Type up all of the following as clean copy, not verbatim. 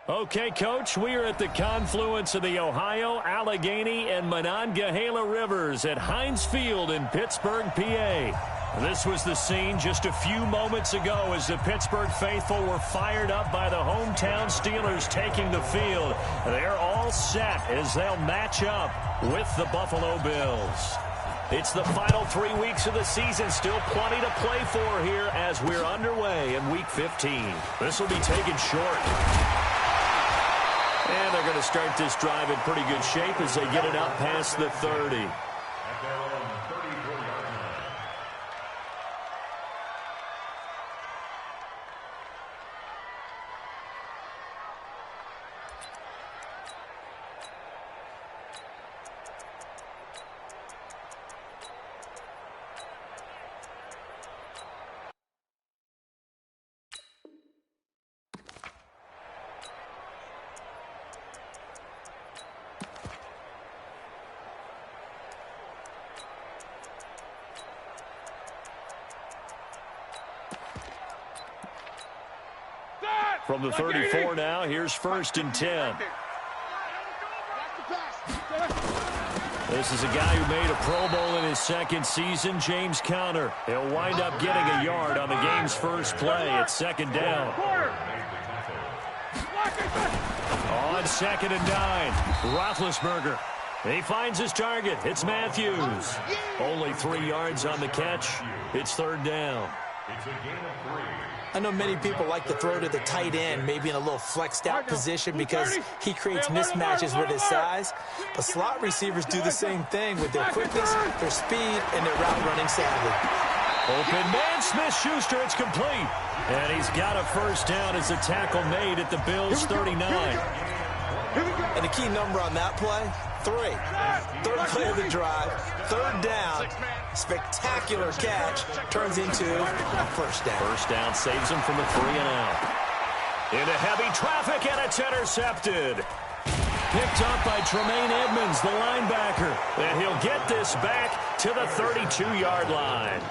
Okay, Coach, we are at the confluence of the Ohio, Allegheny, and Monongahela Rivers at Heinz Field in Pittsburgh, PA. This was the scene just a few moments ago as the Pittsburgh faithful were fired up by the hometown Steelers taking the field. They're all set as they'll match up with the Buffalo Bills. It's the final 3 weeks of the season. Still plenty to play for here as we're underway in Week 15. This will be taken short. And they're going to start this drive in pretty good shape as they get it up past the 30. From the 34 now, here's 1st and 10. This is a guy who made a Pro Bowl in his second season, James Conner. He'll wind up getting a yard on the game's first play at 2nd down. On 2nd and 9, Roethlisberger. He finds his target. It's Matthews. Only 3 yards on the catch. It's 3rd down. It's a gain of 3. I know many people like to throw to the tight end, maybe in a little flexed out position because he creates mismatches with his size. But slot receivers do the same thing with their quickness, their speed, and their route running savvy. Open man, Smith-Schuster, it's complete. And he's got a 1st down as the tackle made at the Bills' 39. And the key number on that play, 3. 3rd play of the drive, 3rd down. Spectacular catch turns into a 1st down. 1st down saves him from a 3 and out. Into heavy traffic, and it's intercepted. Picked up by Tremaine Edmonds, the linebacker. And he'll get this back to the 32-yard line.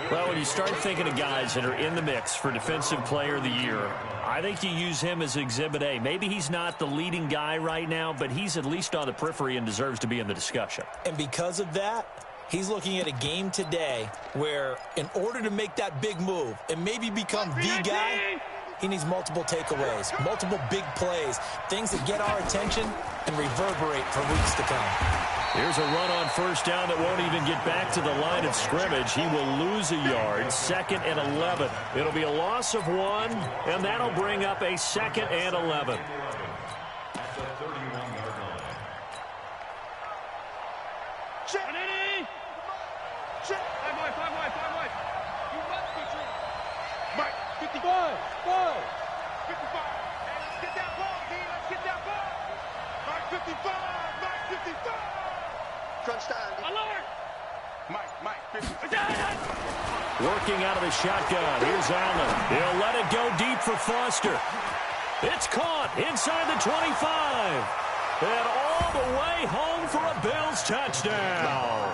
Well, when you start thinking of guys that are in the mix for Defensive Player of the Year, I think you use him as Exhibit A. Maybe he's not the leading guy right now, but he's at least on the periphery and deserves to be in the discussion. And because of that, he's looking at a game today where in order to make that big move and maybe become the guy, he needs multiple takeaways, multiple big plays, things that get our attention and reverberate for weeks to come. Here's a run on 1st down that won't even get back to the line of scrimmage. He will lose a yard, 2nd and 11. It'll be a loss of 1, and that'll bring up a 2nd and 11. At the 31-yard line. Check. Check. 5 wide. You must be true. Mike, 55. 55. Hey, let's get that ball, D. Let's get that ball. Mike, 55. Mike, 55. Crunch time. Alert. Mike, 55. Working out of the shotgun. Here's Allen. He'll let it go deep for Foster. It's caught inside the 25. And all the way home for a Bills touchdown.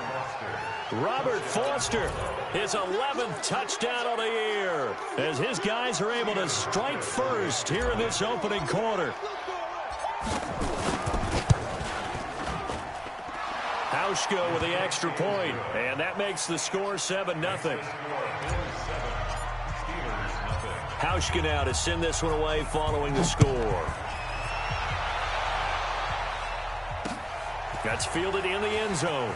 Robert Foster, his 11th touchdown of the year, as his guys are able to strike first here in this opening quarter. Hauschka with the extra point, and that makes the score 7-0. Hauschka now to send this one away following the score. That's fielded in the end zone.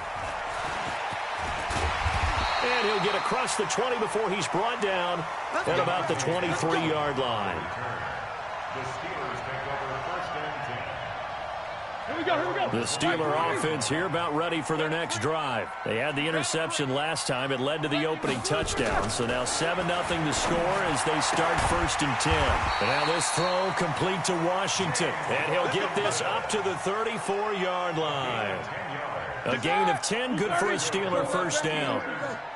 And he'll get across the 20 before he's brought down at about the 23-yard line. The Steelers take over 1st and 10. Here we go. The Steeler offense here about ready for their next drive. They had the interception last time. It led to the opening touchdown. So now 7-0 the score as they start 1st and 10. And now this throw complete to Washington. And he'll get this up to the 34-yard line. A gain of 10, good for a Steeler 1st down.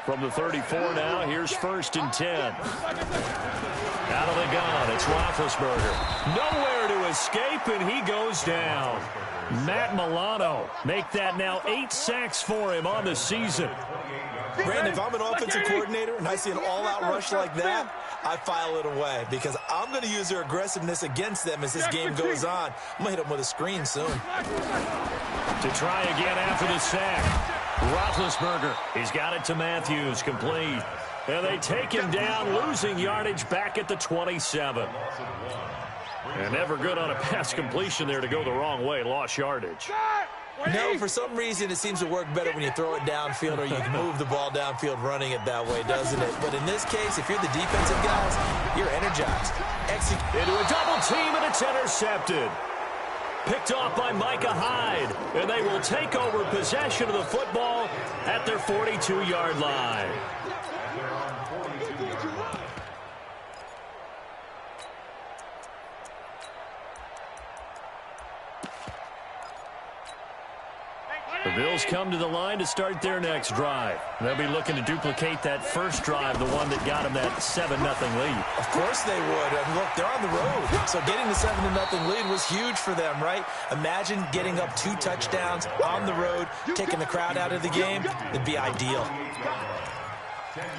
From the 34 now, here's 1st and 10. Out of the gun, it's Roethlisberger. Nowhere to escape, and he goes down. Matt Milano make that now 8 sacks for him on the season. Brandon, if I'm an offensive coordinator and I see an all-out rush like that, I file it away because I'm going to use their aggressiveness against them as this game goes on. I'm going to hit them with a screen soon. To try again after the sack. Roethlisberger, he's got it to Matthews, complete. And they take him down, losing yardage back at the 27. And never good on a pass completion there to go the wrong way, lost yardage. No, for some reason it seems to work better when you throw it downfield or you can move the ball downfield running it that way, doesn't it? But in this case, if you're the defensive guys, you're energized. Into a double team, and it's intercepted. Picked off by Micah Hyde, and they will take over possession of the football at their 42-yard line. The Bills come to the line to start their next drive. They'll be looking to duplicate that first drive, the one that got them that 7-0 lead. Of course they would. And look, they're on the road. So getting the 7-0 lead was huge for them, right? Imagine getting up 2 touchdowns on the road, taking the crowd out of the game. It'd be ideal.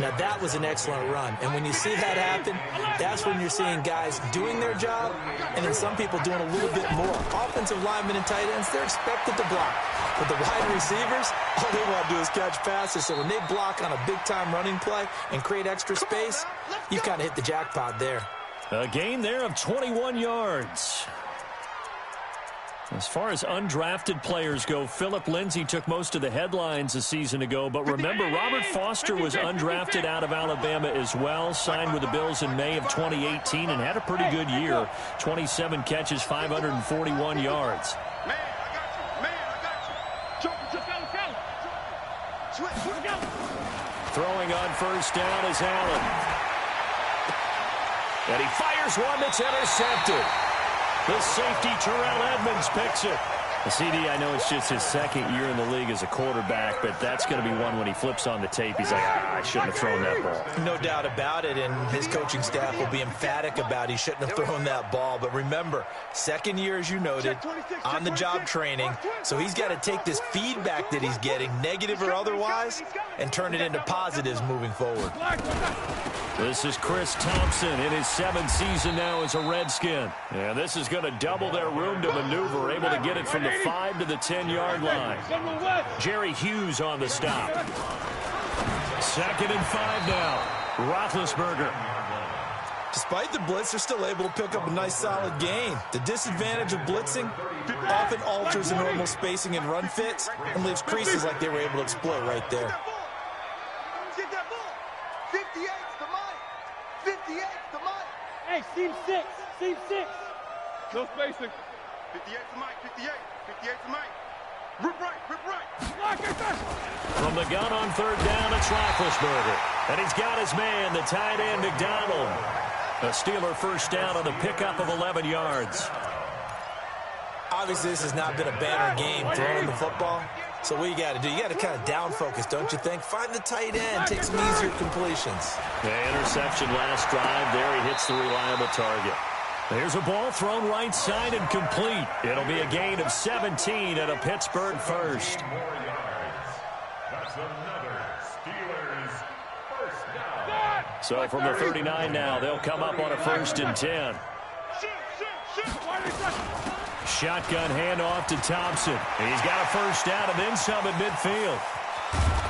Now, that was an excellent run. And when you see that happen, that's when you're seeing guys doing their job and then some people doing a little bit more. Offensive linemen and tight ends, they're expected to block. But the wide receivers, all they want to do is catch passes. So when they block on a big-time running play and create extra space, you kind of hit the jackpot there. A gain there of 21 yards. As far as undrafted players go, Philip Lindsay took most of the headlines a season ago. But remember, Robert Foster was undrafted out of Alabama as well, signed with the Bills in May of 2018 and had a pretty good year. 27 catches, 541 yards. Throwing on first down is Allen. And he fires one that's intercepted. The safety, Terrell Edmonds, picks it. CD, I know it's just his second year in the league as a quarterback, but that's going to be one when he flips on the tape. He's like, I shouldn't have thrown that ball. No doubt about it, and his coaching staff will be emphatic about he shouldn't have thrown that ball. But remember, second year, as you noted, on-the-job training, so he's got to take this feedback that he's getting, negative or otherwise, and turn it into positives moving forward. This is Chris Thompson in his 7th season now as a Redskin. And this is going to double their room to maneuver, able to get it from the 5 to the 10-yard line. Jerry Hughes on the stop. 2nd and 5 now. Roethlisberger. Despite the blitz, they're still able to pick up a nice solid gain. The disadvantage of blitzing often alters the normal spacing and run fits and leaves creases like they were able to exploit right there. Hey, seam 6. No spacing. 58 to Mike, 58 to Mike. Rip right. From the gun on 3rd down, it's Roethlisberger. And he's got his man, the tight end, McDonald. A Steeler first down on the pickup of 11 yards. Obviously, this has not been a banner game throwing the football. So what you got to do, you got to kind of down focus, don't you think? Find the tight end, take some easier completions. The interception last drive. There he hits the reliable target. There's a ball thrown right side and complete. It'll be a gain of 17 and a Pittsburgh first. So from the 39 now, they'll come up on a 1st and 10. Shotgun handoff to Thompson. He's got a first down and then some at midfield.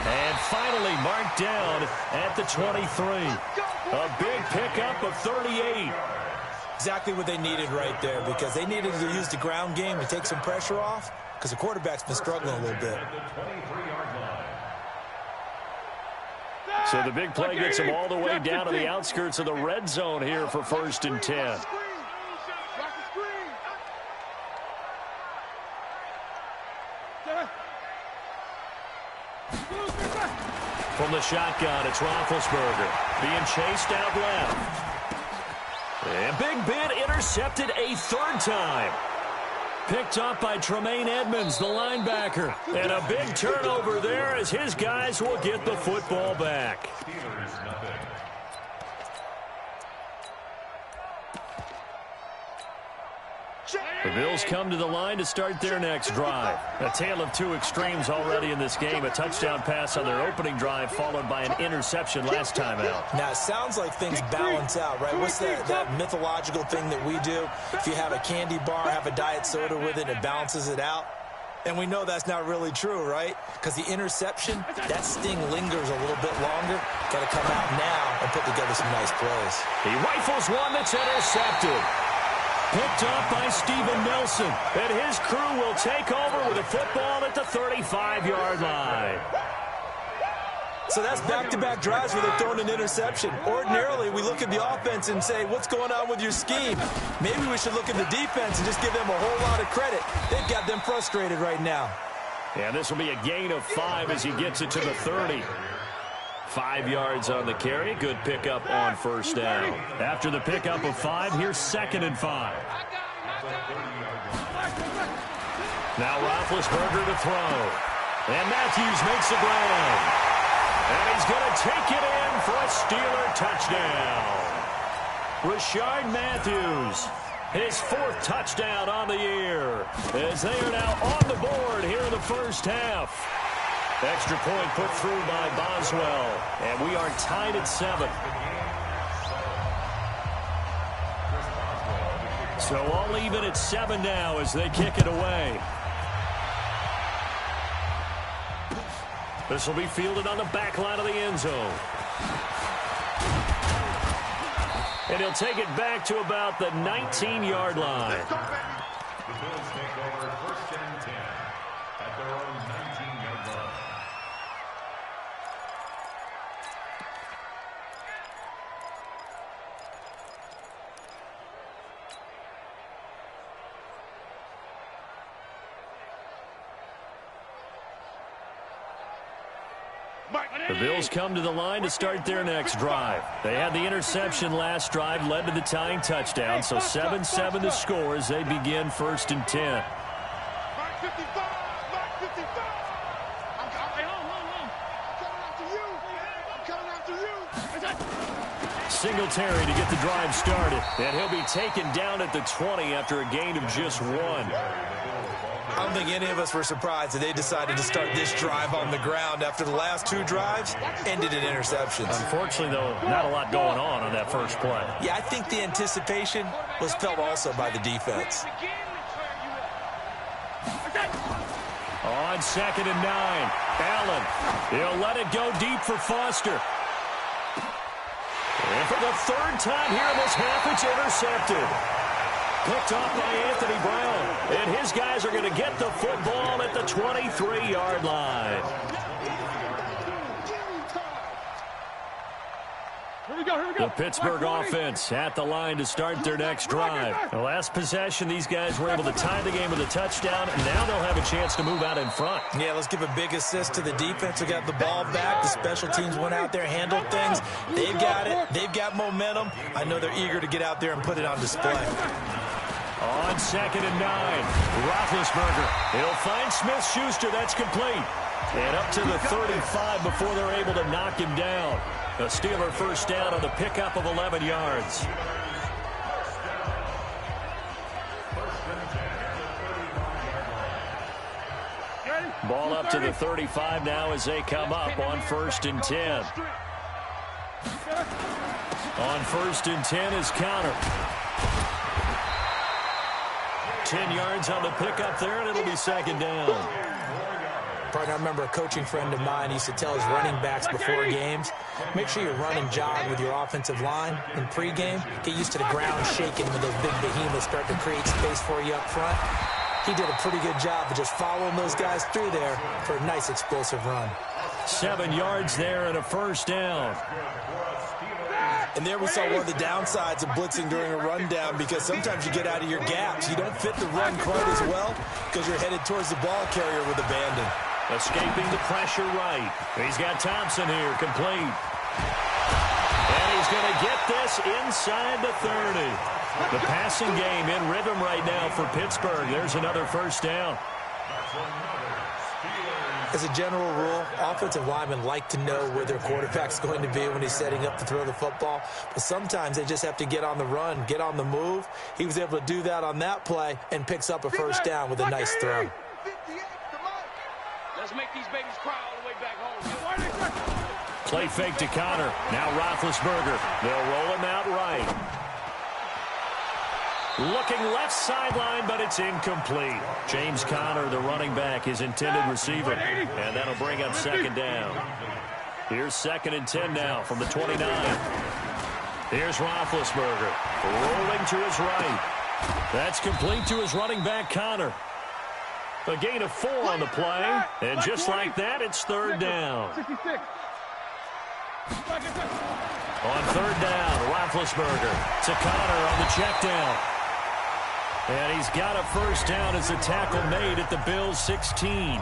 And finally marked down at the 23. A big pickup of 38. Exactly what they needed right there, because they needed to use the ground game to take some pressure off, because the quarterback's been struggling a little bit. So the big play gets them all the way down to the outskirts of the red zone here for 1st and 10. From the shotgun, it's Roethlisberger being chased out left. And Big Ben intercepted a 3rd time. Picked up by Tremaine Edmonds, the linebacker. And a big turnover there as his guys will get the football back. The Bills come to the line to start their next drive. A tale of two extremes already in this game. A touchdown pass on their opening drive, followed by an interception last time out. Now, it sounds like things balance out, right? What's that mythological thing that we do? If you have a candy bar, have a diet soda with it, it balances it out. And we know that's not really true, right? Because the interception, that sting lingers a little bit longer. Got to come out now and put together some nice plays. He rifles one that's intercepted. Picked up by Steven Nelson. And his crew will take over with a football at the 35-yard line. So that's back-to-back drives where they're throwing an interception. Ordinarily, we look at the offense and say, what's going on with your scheme? Maybe we should look at the defense and just give them a whole lot of credit. They've got them frustrated right now. Yeah, this will be a gain of 5 as he gets it to the 30. 5 yards on the carry. Good pickup on first down. After the pickup of 5, here's 2nd and 5. Now Roethlisberger to throw. And Matthews makes the grab. And he's going to take it in for a Steeler touchdown. Rishard Matthews, his 4th touchdown on the year, as they are now on the board here in the first half. Extra point put through by Boswell, and we are tied at 7. So all even at 7 now as they kick it away. This will be fielded on the back line of the end zone. And he'll take it back to about the 19-yard line. The Bills take over 1st and 10 at their own 19-yard line. The Bills come to the line to start their next drive. They had the interception last drive, led to the tying touchdown, so 7-7 to score as they begin 1st and 10. Singletary to get the drive started, and he'll be taken down at the 20 after a gain of just 1. I don't think any of us were surprised that they decided to start this drive on the ground after the last 2 drives ended in interceptions. Unfortunately, though, not a lot going on that first play. Yeah, I think the anticipation was felt also by the defense. On 2nd and 9, Allen. He'll let it go deep for Foster. And for the 3rd time here in this half, it's intercepted. Picked off by Anthony Brown. And his guys are going to get the football at the 23-yard line. Here we go. The Pittsburgh offense at the line to start their next drive. The last possession, these guys were able to tie the game with a touchdown, and now they'll have a chance to move out in front. Yeah, let's give a big assist to the defense. We got the ball back. The special teams went out there, handled things. They've got it. They've got momentum. I know they're eager to get out there and put it on display. On 2nd and 9, Roethlisberger. He'll find Smith-Schuster. That's complete. And up to the 35 before they're able to knock him down. A Steeler first down on the pickup of 11 yards. Ball up to the 35 now as they come up on 1st and 10. On 1st and 10 is Conner. 10 yards on the pickup there, and it'll be 2nd down. Partner, I remember a coaching friend of mine used to tell his running backs before games, make sure you run and jog with your offensive line in pregame. Get used to the ground shaking when those big behemoths start to create space for you up front. He did a pretty good job of just following those guys through there for a nice explosive run. 7 yards there and a first down. And there we saw one of the downsides of blitzing during a rundown, because sometimes you get out of your gaps. You don't fit the run quite as well because you're headed towards the ball carrier with abandon. Escaping the pressure right. He's got Thompson here, complete. And he's going to get this inside the 30. The passing game in rhythm right now for Pittsburgh. There's another first down. As a general rule, offensive linemen like to know where their quarterback's going to be when he's setting up to throw the football. But sometimes they just have to get on the run, get on the move. He was able to do that on that play and picks up a first down with a nice throw. Let's make these babies cry all the way back home. Play fake to Connor. Now Roethlisberger. They'll roll him out right. Looking left sideline, but it's incomplete. James Conner, the running back, his intended receiver. And that'll bring up second down. Here's 2nd and 10 now from the 29. Here's Roethlisberger. Rolling to his right. That's complete to his running back, Conner. A gain of 4 on the play. And just like that, it's 3rd down. On 3rd down, Roethlisberger to Conner on the check down. And he's got a first down as the tackle made at the Bills' 16.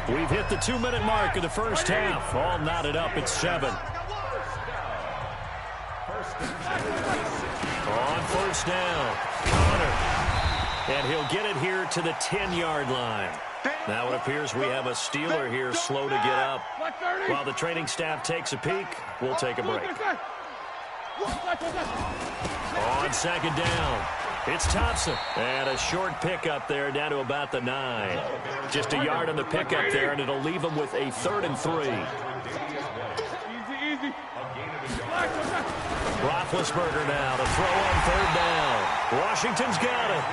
We've hit the 2-minute mark of the first half. All knotted up at 7. On first down, Conner. And he'll get it here to the 10-yard line. Now it appears we have a Steeler here slow to get up. While the training staff takes a peek, we'll take a break. On 2nd down, it's Thompson. And a short pickup there down to about the 9. Just a yard on the pickup there, and it'll leave them with a 3rd and 3. Easy. Roethlisberger now to throw on 3rd down. Washington's got it.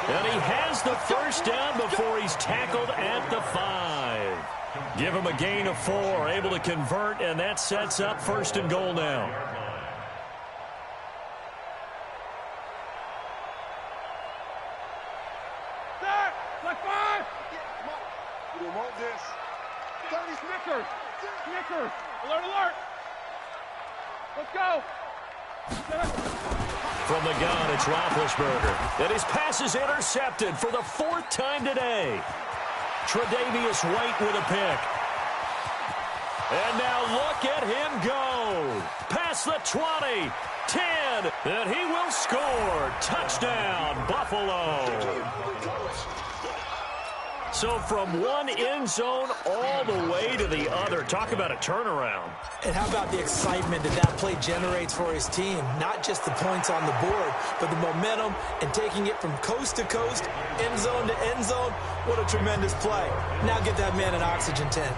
And he has the first down before he's tackled at the 5. Give him a gain of 4, able to convert, and that sets up 1st and goal now. Snickers. Alert. Let's go. From the gun, it's Roethlisberger. And his pass is intercepted for the 4th time today. Tre'Davious White with a pick. And now look at him go. Past the 20, 10, and he will score. Touchdown, Buffalo. So from one end zone all the way to the other. Talk about a turnaround. And how about the excitement that play generates for his team? Not just the points on the board, but the momentum and taking it from coast to coast, end zone to end zone. What a tremendous play. Now get that man an oxygen tent.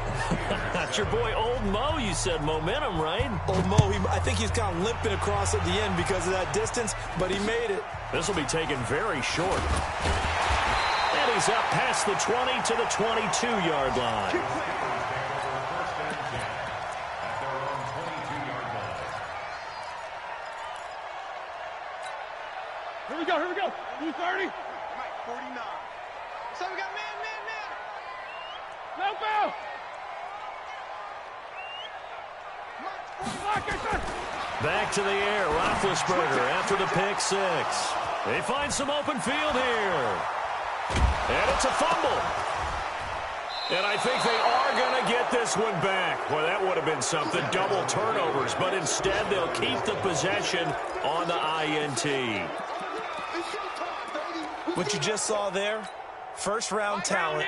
That's your boy Old Mo. You said momentum, right? Old Mo, I think he's kind of limping across at the end because of that distance, but he made it. This will be taken very short. And he's up past the 20 to the 22-yard line. Here we go. 230. 49. So we got man. No. Back to the air, Roethlisberger after the pick 6. They find some open field here. And it's a fumble. And I think they are going to get this one back. Well, that would have been something, double turnovers. But instead, they'll keep the possession on the INT. What you just saw there, first-round talent,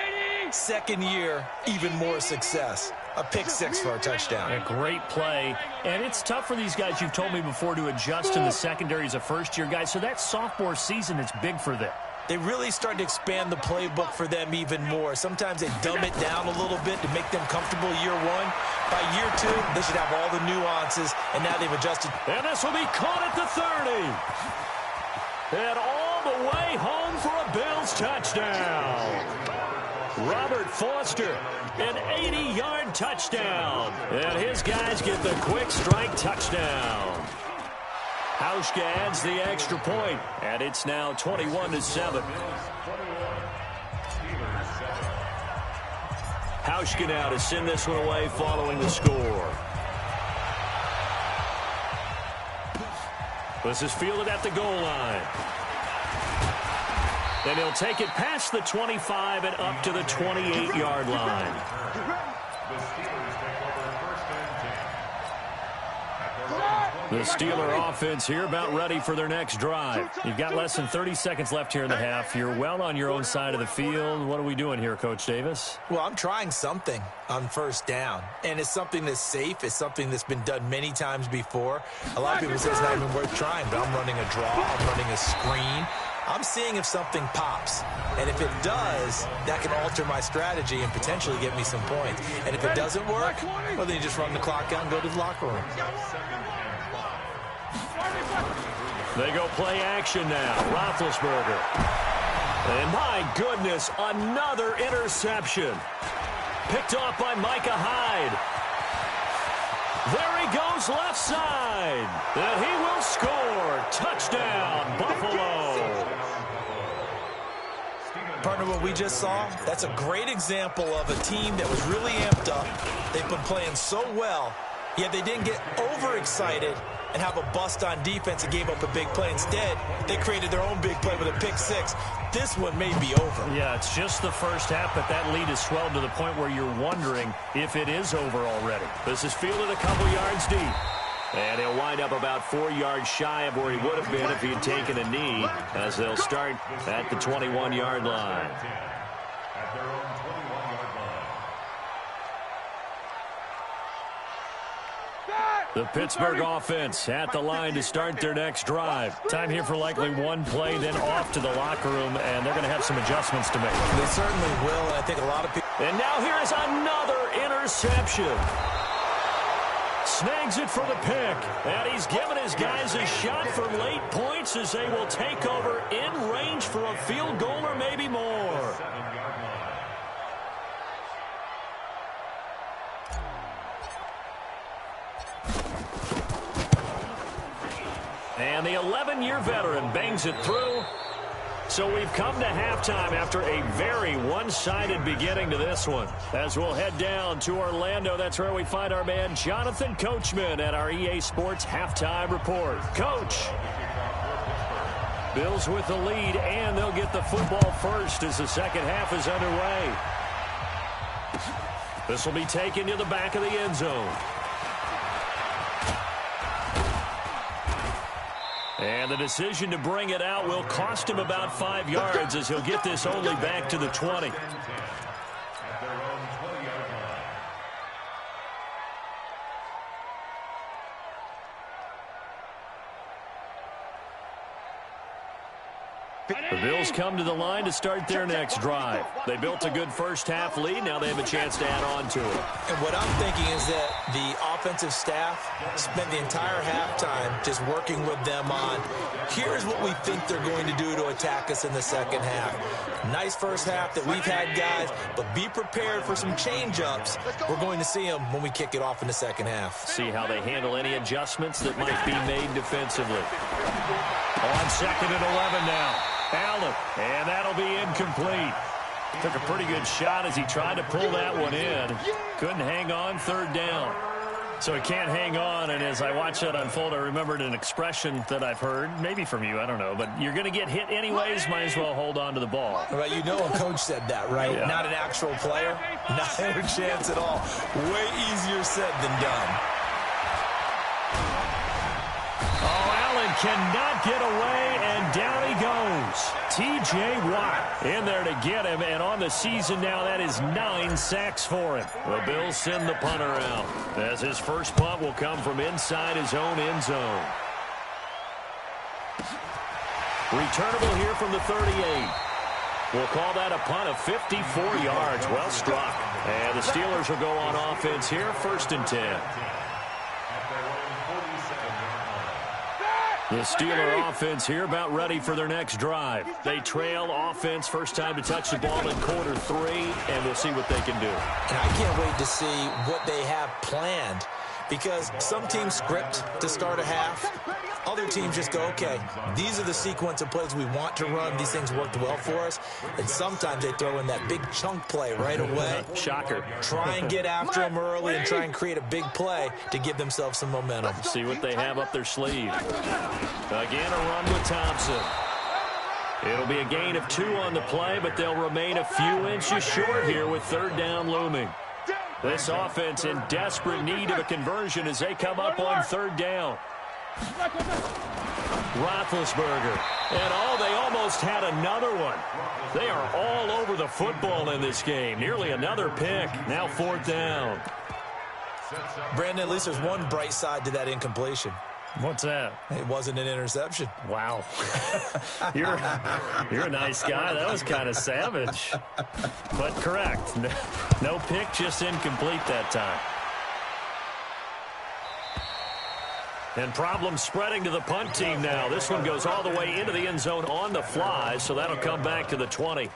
second year, even more success. A pick 6 for a touchdown. A great play. And it's tough for these guys, you've told me before, to adjust in the secondary as a first-year guy. So that sophomore season is big for them. They really started to expand the playbook for them even more. Sometimes they dumb it down a little bit to make them comfortable year 1. By year 2, they should have all the nuances, and now they've adjusted. And this will be caught at the 30. And all the way home for a Bills touchdown. Robert Foster, an 80-yard touchdown. And his guys get the quick strike touchdown. Hauschka adds the extra point, and it's now 21-7. Hauschka now to send this one away following the score. This is fielded at the goal line. And he'll take it past the 25 and up to the 28-yard line. The Steeler offense here about ready for their next drive. You've got less than 30 seconds left here in the half. You're well on your own side of the field. What are we doing here, Coach Davis? Well, I'm trying something on first down, and it's something that's safe. It's something that's been done many times before. A lot of people say it's not even worth trying, but I'm running a draw. I'm running a screen. I'm seeing if something pops. And if it does, that can alter my strategy and potentially get me some points. And if it doesn't work, well, then you just run the clock out and go to the locker room. They go play action now. Roethlisberger. And my goodness, another interception. Picked off by Micah Hyde. There he goes left side. And he will score. Touchdown, Buffalo. Partner, what we just saw, that's a great example of a team that was really amped up. They've been playing so well, yet they didn't get overexcited and have a bust on defense and gave up a big play. Instead, they created their own big play with a pick six. This one may be over. Yeah, it's just the first half, but that lead has swelled to the point where you're wondering if it is over already. This is fielded a couple yards deep. And he'll wind up about 4 yards shy of where he would have been if he had taken a knee, as they'll start at the 21-yard line. At their own 21-yard line. The Pittsburgh offense at the line to start their next drive. Time here for likely one play, then off to the locker room, and they're going to have some adjustments to make. They certainly will, and I think a lot of people... And now here is another interception. Snags it for the pick, and he's given his guys a shot for late points as they will take over in range for a field goal or maybe more. And the 11-year veteran bangs it through. So we've come to halftime after a very one-sided beginning to this one. As we'll head down to Orlando, that's where we find our man Jonathan Coachman at our EA Sports Halftime Report. Coach. Bills with the lead, and they'll get the football first as the second half is underway. This will be taken to the back of the end zone. And the decision to bring it out will cost him about 5 yards as he'll get this only back to the 20. The Bills come to the line to start their next drive. They built a good first-half lead. Now they have a chance to add on to it. And what I'm thinking is that the offensive staff spent the entire halftime just working with them on, here's what we think they're going to do to attack us in the second half. Nice first half that we've had, guys, but be prepared for some change-ups. We're going to see them when we kick it off in the second half. See how they handle any adjustments that might be made defensively. On 2nd and 11 now. Allen, and that'll be incomplete. Took a pretty good shot as he tried to pull that one in. Couldn't hang on, third down. So he can't hang on, and as I watched that unfold, I remembered an expression that I've heard, maybe from you, I don't know, but you're going to get hit anyways, might as well hold on to the ball. Right, you know a coach said that, right? Yeah. Not an actual player, not a chance at all. Way easier said than done. Cannot get away, and down he goes. T.J. Watt in there to get him, and on the season now, that is 9 sacks for him. The Bills send the punter out, as his first punt will come from inside his own end zone. Returnable here from the 38. We'll call that a punt of 54 yards. Well struck. And the Steelers will go on offense here, 1st and 10. The Steeler offense here about ready for their next drive. They trail offense, first time to touch the ball in quarter 3, and we'll see what they can do. And I can't wait to see what they have planned, because some teams script to start a half. Other teams just go, okay, these are the sequence of plays we want to run. These things worked well for us. And sometimes they throw in that big chunk play right away. Shocker. Try and get after them early and try and create a big play to give themselves some momentum. See what they have up their sleeve. Again, a run with Thompson. It'll be a gain of 2 on the play, but they'll remain a few inches short here with 3rd down looming. This offense in desperate need of a conversion as they come up on 3rd down. Roethlisberger. And they almost had another one. They are all over the football in this game. Nearly another pick. Now 4th down. Brandon, at least there's one bright side to that incompletion. What's that? It wasn't an interception. Wow. You're a nice guy. That was kind of savage. But correct. No pick, just incomplete that time. And problems spreading to the punt team now. This one goes all the way into the end zone on the fly, so that'll come back to the 20.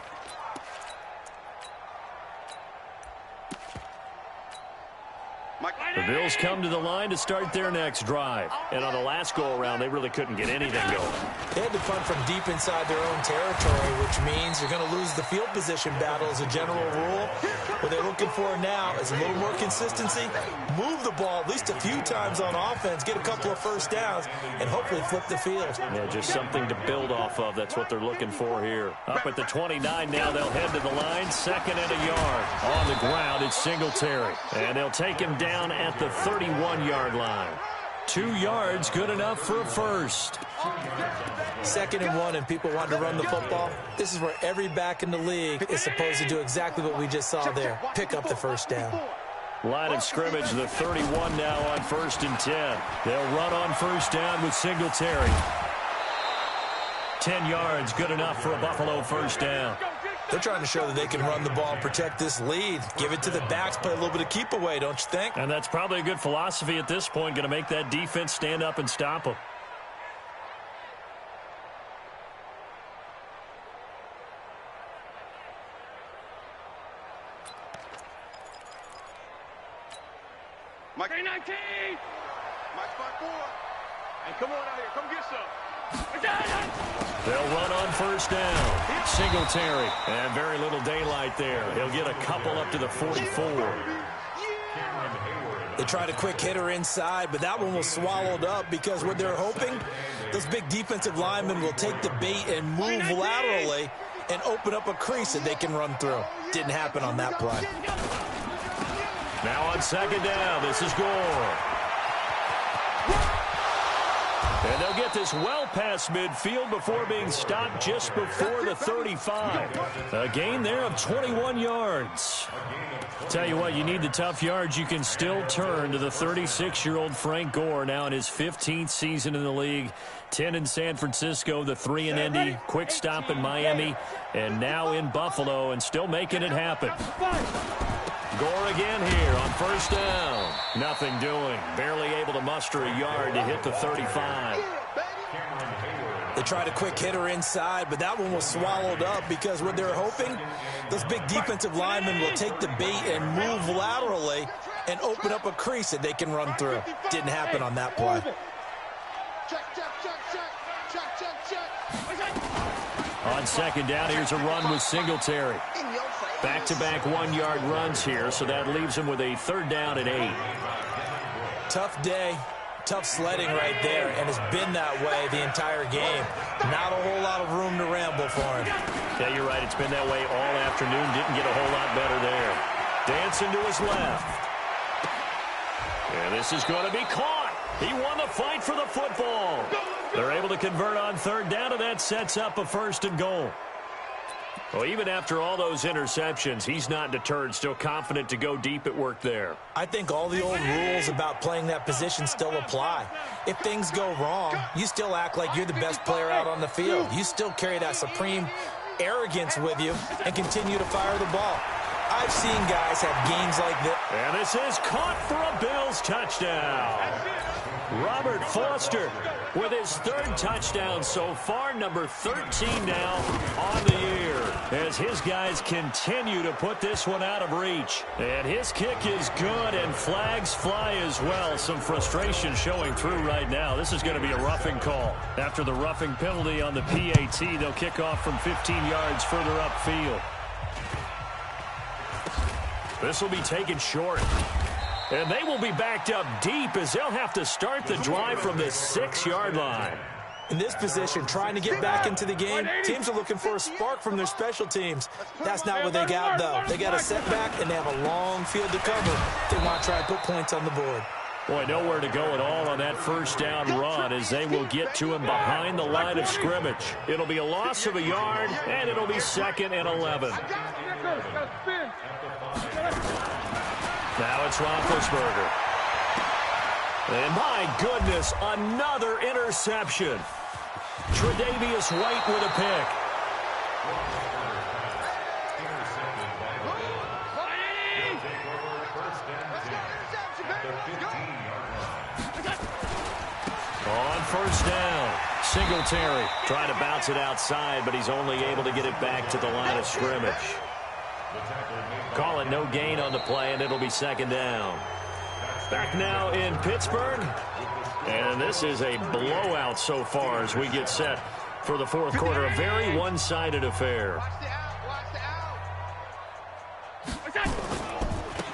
The Bills come to the line to start their next drive. And on the last go-around, they really couldn't get anything going. They had to punt from deep inside their own territory, which means you're going to lose the field position battle as a general rule. What they're looking for now is a little more consistency, move the ball at least a few times on offense, get a couple of first downs, and hopefully flip the field. Yeah, just something to build off of. That's what they're looking for here. Up at the 29 now, they'll head to the line. 2nd and a yard. On the ground, it's Singletary. And they'll take him down at the 31-yard line. 2 yards, good enough for a first. 2nd and 1, and people want to run the football. This is where every back in the league is supposed to do exactly what we just saw there. Pick up the first down. Line of scrimmage, the 31 now on 1st and 10. They'll run on first down with Singletary. 10 yards, good enough for a Buffalo first down. They're trying to show that they can run the ball and protect this lead. Give it to the backs, play a little bit of keep away, don't you think? And that's probably a good philosophy at this point, going to make that defense stand up and stop them. Mike 19. Mike 5-4. Hey, come on out here. Come get some. They'll run on first down. Singletary. And very little daylight there. He'll get a couple up to the 44. They tried a quick hitter inside, but that one was swallowed up because what they're hoping, those big defensive linemen will take the bait and move laterally and open up a crease that they can run through. Didn't happen on that play. Now on 2nd down, this is Gore. And they'll get this well past midfield before being stopped just before the 35. A gain there of 21 yards. Tell you what, you need the tough yards. You can still turn to the 36-year-old Frank Gore, now in his 15th season in the league. 10 in San Francisco, the 3 in Indy, quick stop in Miami, and now in Buffalo, and still making it happen. Gore again here on first down. Nothing doing. Barely able to muster a yard to hit the 35. They tried a quick hitter inside, but that one was swallowed up because what they're hoping, those big defensive linemen will take the bait and move laterally and open up a crease that they can run through. Didn't happen on that play. On 2nd down, here's a run with Singletary. Back-to-back 1-yard runs here, so that leaves him with a 3rd down and 8. Tough day, tough sledding right there, and it's been that way the entire game. Not a whole lot of room to ramble for him. Yeah, you're right. It's been that way all afternoon. Didn't get a whole lot better there. Dancing to his left. And this is going to be caught. He won the fight for the football. They're able to convert on 3rd down, and that sets up a 1st and goal. Well, even after all those interceptions, he's not deterred, still confident to go deep at work there. I think all the old rules about playing that position still apply. If things go wrong, you still act like you're the best player out on the field. You still carry that supreme arrogance with you and continue to fire the ball. I've seen guys have games like this. And this is caught for a Bills touchdown. Robert Foster with his 3rd touchdown so far, number 13 now on the year, as his guys continue to put this one out of reach. And his kick is good, and flags fly as well. Some frustration showing through right now. This is going to be a roughing call. After the roughing penalty on the PAT, they'll kick off from 15 yards further upfield. This will be taken short. And they will be backed up deep as they'll have to start the drive from the 6-yard line. In this position, trying to get back into the game, teams are looking for a spark from their special teams. That's not what they got, though. They got a setback, and they have a long field to cover. They want to try to put points on the board. Boy, nowhere to go at all on that first down run as they will get to him behind the line of scrimmage. It'll be a loss of a yard, and it'll be 2nd and 11. Now it's Roethlisberger. And my goodness, another interception. Tre'Davious White with a pick. On first down, Singletary trying to bounce it outside, but he's only able to get it back to the line of scrimmage. Call it no gain on the play, and it'll be 2nd down. Back now in Pittsburgh, and this is a blowout so far as we get set for the 4th quarter. A very one-sided affair.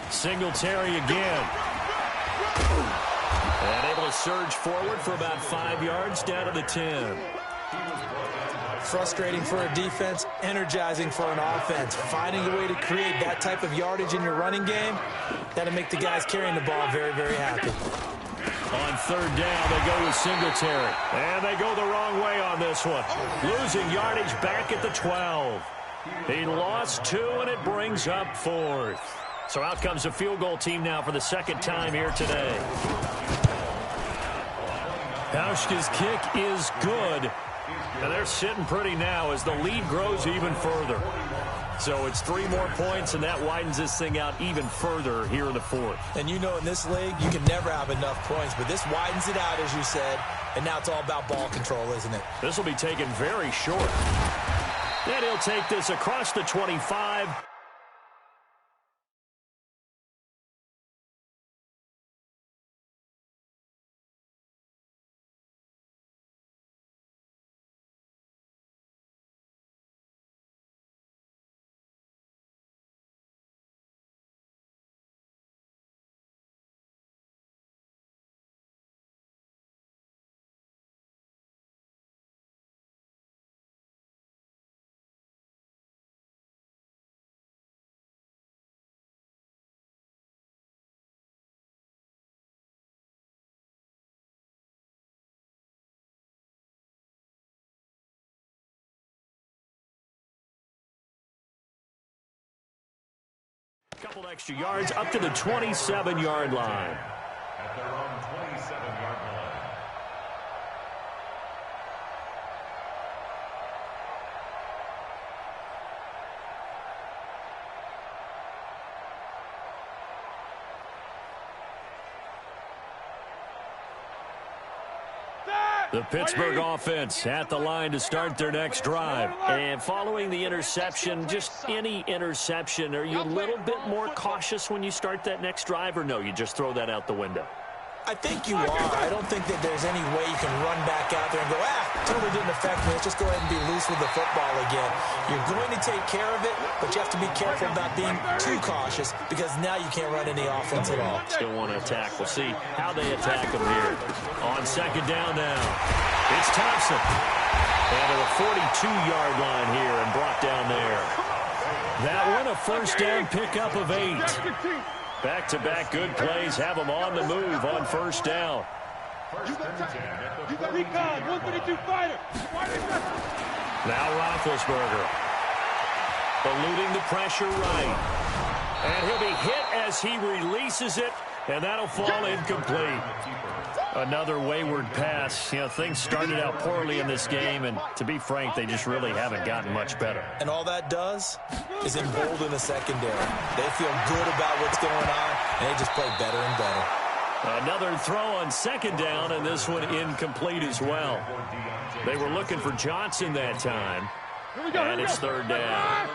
Singletary again. And able to surge forward for about 5 yards down to the 10. Frustrating for a defense, energizing for an offense. Finding a way to create that type of yardage in your running game, that'll make the guys carrying the ball very, very happy. On 3rd down, they go with Singletary. And they go the wrong way on this one. Losing yardage back at the 12. He lost 2, and it brings up 4th. So out comes the field goal team now for the 2nd time here today. Hauschka's kick is good. And they're sitting pretty now as the lead grows even further. So it's 3 more points, and that widens this thing out even further here in the 4th. And you know in this league, you can never have enough points, but this widens it out, as you said, and now it's all about ball control, isn't it? This will be taken very short. Then he'll take this across the 25. Couple extra yards up to the 27-yard line. At their own 27-yard line. The Pittsburgh offense at the line to start their next drive. And following the interception, just any interception, are you a little bit more cautious when you start that next drive, or no, you just throw that out the window? I think you are. I don't think that there's any way you can run back out there and go, totally didn't affect me. Let's just go ahead and be loose with the football again. You're going to take care of it, but you have to be careful about being too cautious because now you can't run any offense at all. Still want to attack. We'll see how they attack them here. On 2nd down now, it's Thompson. And at the 42-yard line here and brought down there. That one a first down pickup of 8. Back-to-back good plays have them on the move on first down. You got recon, 132 fighter. Now Roethlisberger. Eluding the pressure right. And he'll be hit as he releases it, and that'll fall incomplete. Another wayward pass. You know, things started out poorly in this game, and to be frank, they just really haven't gotten much better. And all that does is embolden the secondary. They feel good about what's going on, and they just play better and better. Another throw on 2nd down, and this one incomplete as well. They were looking for Johnson that time, and it's 3rd down.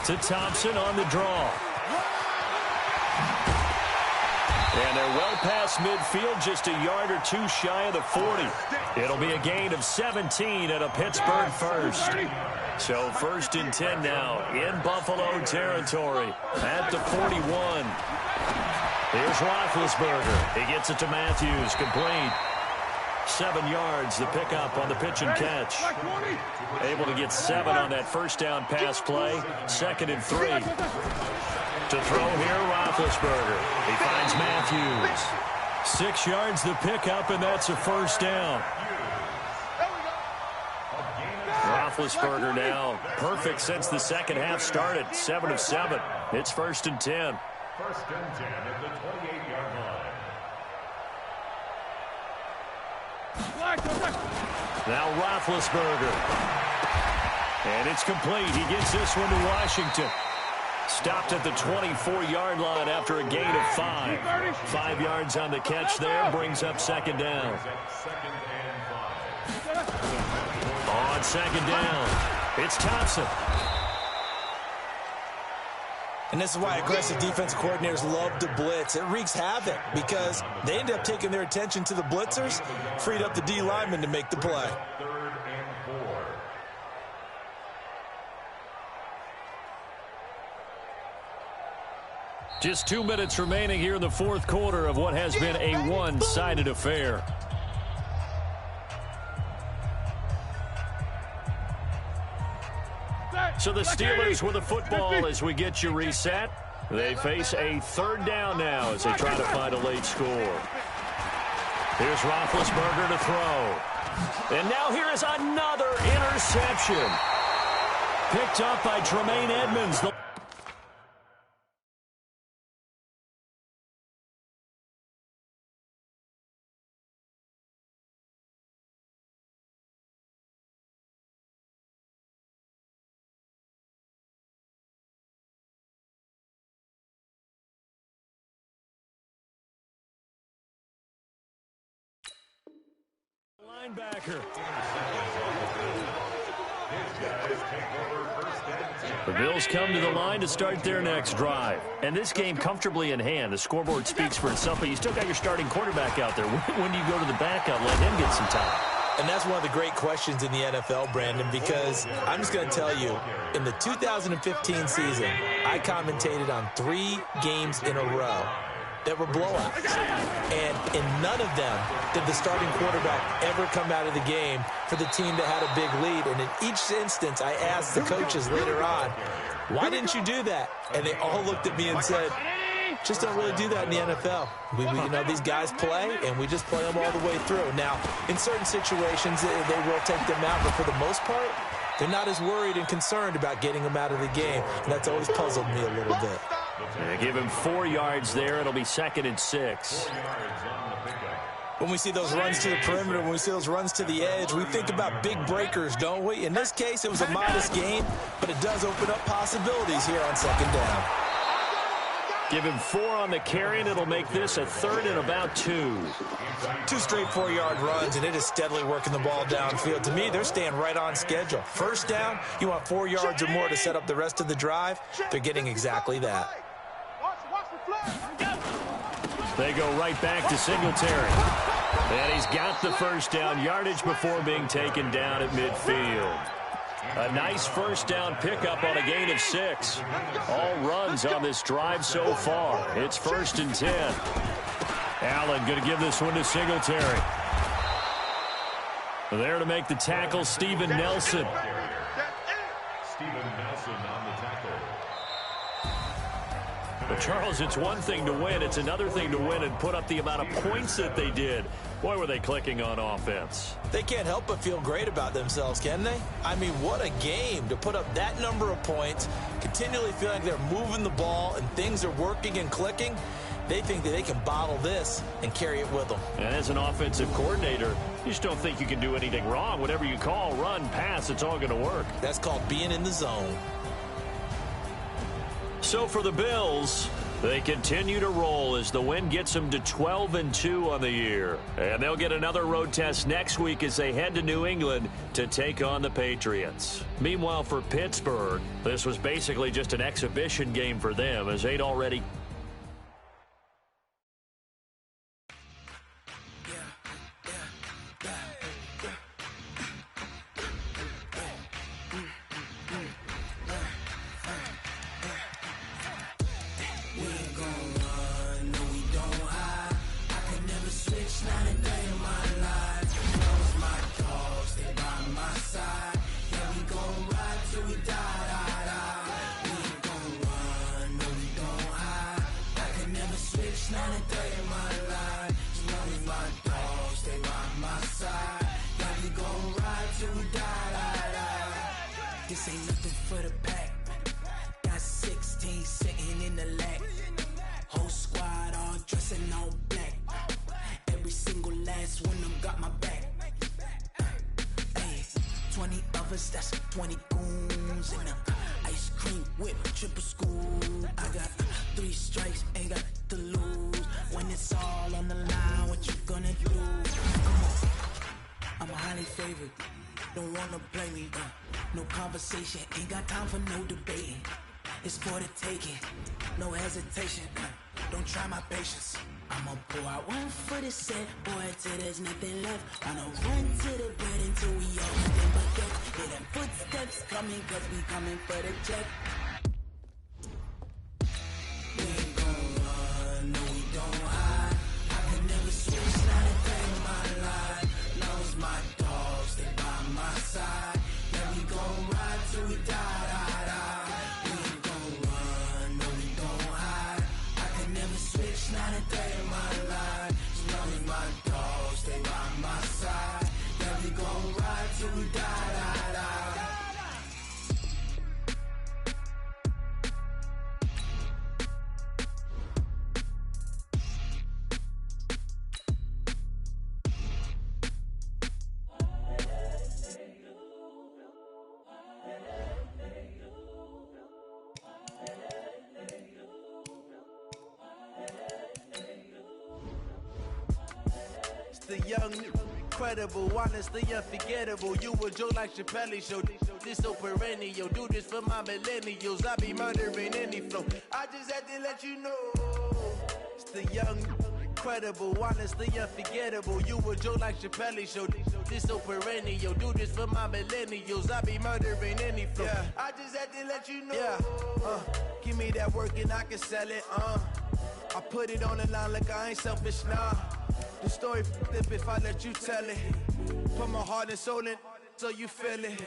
To Thompson on the draw. And they're well past midfield, just a yard or 2 shy of the 40. It'll be a gain of 17 at a Pittsburgh first. So 1st and 10 now in Buffalo territory at the 41. Here's Roethlisberger. He gets it to Matthews, complete. 7 yards, the pickup on the pitch and catch. Able to get 7 on that first down pass play. 2nd and 3. To throw here, Roethlisberger. He finds Matthews. 6 yards the pickup, and that's a first down. Roethlisberger now perfect since the second half started. 7 of 7. It's 1st and 10. 1st and 10 at the 28-yard line. Now Roethlisberger. And it's complete. He gets this one to Washington. Stopped at the 24-yard line after a gain of 5. 5 yards on the catch there. Brings up 2nd down. On 2nd down, it's Thompson. And this is why aggressive defensive coordinators love to blitz. It wreaks havoc because they end up taking their attention to the blitzers, freed up the D lineman to make the play. 3rd and 4. Just 2 minutes remaining here in the 4th quarter of what has been a one-sided affair. So the Steelers with the football as we get you reset. They face a 3rd down now as they try to find a late score. Here's Roethlisberger to throw. And now here is another interception. Picked up by Tremaine Edmonds. Linebacker. The Bills come to the line to start their next drive. And this game comfortably in hand. The scoreboard speaks for itself, but you still got your starting quarterback out there. When do you go to the backup, let him get some time? And that's one of the great questions in the NFL, Brandon, because I'm just going to tell you, in the 2015 season, I commentated on 3 games in a row that were blowouts. And in none of them did the starting quarterback ever come out of the game for the team that had a big lead. And in each instance, I asked the coaches later on, why didn't you do that? And they all looked at me and said, just don't really do that in the NFL. We these guys play, and we just play them all the way through. Now, in certain situations, they will take them out, but for the most part, they're not as worried and concerned about getting them out of the game. And that's always puzzled me a little bit. Yeah, give him 4 yards there. It'll be 2nd and 6. When we see those runs to the perimeter, when we see those runs to the edge, we think about big breakers, don't we? In this case, it was a modest gain, but it does open up possibilities here on 2nd down. Give him 4 on the carry, and it'll make this a 3rd and about 2. 2 straight 4-yard runs, and it is steadily working the ball downfield. To me, they're staying right on schedule. 1st down, you want 4 yards or more to set up the rest of the drive. They're getting exactly that. They go right back to Singletary. And he's got the 1st down yardage before being taken down at midfield. A nice 1st down pickup on a gain of 6. All runs on this drive so far. It's 1st and 10. Allen going to give this one to Singletary. There to make the tackle, Steven Nelson. Steven Nelson on the tackle. But Charles, it's one thing to win. It's another thing to win and put up the amount of points that they did. Boy, were they clicking on offense. They can't help but feel great about themselves, can they? I mean, what a game to put up that number of points, continually feeling like they're moving the ball and things are working and clicking. They think that they can bottle this and carry it with them. And as an offensive coordinator, you just don't think you can do anything wrong. Whatever you call, run, pass, it's all going to work. That's called being in the zone. So for the Bills, they continue to roll as the win gets them to 12-2 on the year. And they'll get another road test next week as they head to New England to take on the Patriots. Meanwhile, for Pittsburgh, this was basically just an exhibition game for them as they'd already This ain't nothing for the pack. Got 16 sitting in the lap. Whole squad all dressing all black. Every single last one of them got my back. Hey, 20 of us, that's 20 goons. And ice cream whip, triple school. I got 3 strikes, ain't got to lose. When it's all on the line, what you gonna do? Come on, I'm a highly favored. Don't wanna play me, no conversation. Ain't got time for no debating. It's for the taking, no hesitation. Don't try my patience. I'ma pour out one for the set, boy, till there's nothing left. I'ma run to the bed until we all nothing but death. Hear them footsteps coming, cause we coming for the check. We ain't gon' run, no we don't hide. I can never switch, not a day in my life. Knows my dogs, they by my side. Yeah, we gon' ride till we die, die, die. We ain't gon' run, no we don't hide. I can never switch, not a day in my life. As long as my dogs, stay by my side. Yeah, we gon' ride till we die, die, die. The young, incredible, honestly unforgettable. You a joke like Chappelle Show. This so perennial. Do this for my millennials. I be murdering any flow. I just had to let you know. It's the young, incredible, honestly unforgettable. You a joke like Chappelle Show. This so perennial. Do this for my millennials. I be murdering any flow. Yeah. I just had to let you know. Yeah. Give me that work and I can sell it. I put it on the line like I ain't selfish, nah. The story flip if I let you tell it. Put my heart and soul in so you feel it.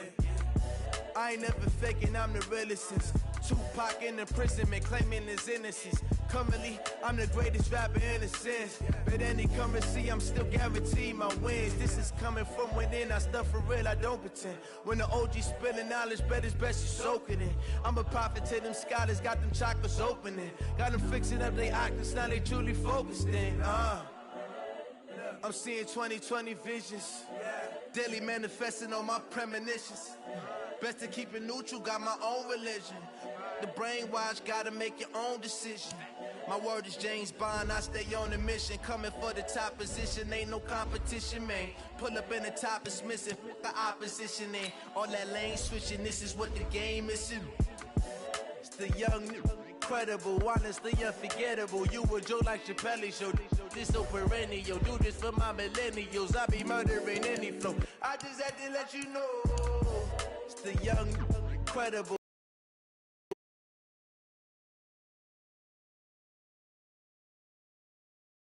I ain't never faking, I'm the realest since Tupac in imprisonment, claiming his innocence. Currently, I'm the greatest rapper in a sense. But any currency, I'm still guaranteed my wins. This is coming from within, I stuff for real, I don't pretend. When the OG spilling knowledge, bet it's best you soak it in. I'm a prophet to them scholars, got them chakras opening. Got them fixing up their octaves, now they truly focused in. I'm seeing 2020 visions. Daily manifesting on my premonitions. Best to keep it neutral, got my own religion. The brainwash, gotta make your own decision. My word is James Bond, I stay on a mission. Coming for the top position, ain't no competition, man. Pull up in the top, it's missing, the opposition in. All that lane switching, this is what the game is. It's the young, incredible, honestly unforgettable. You a joke like Chappelle Show. This so perennial. Do this for my millennials. I be murdering any flow. I just had to let you know. It's the young, incredible.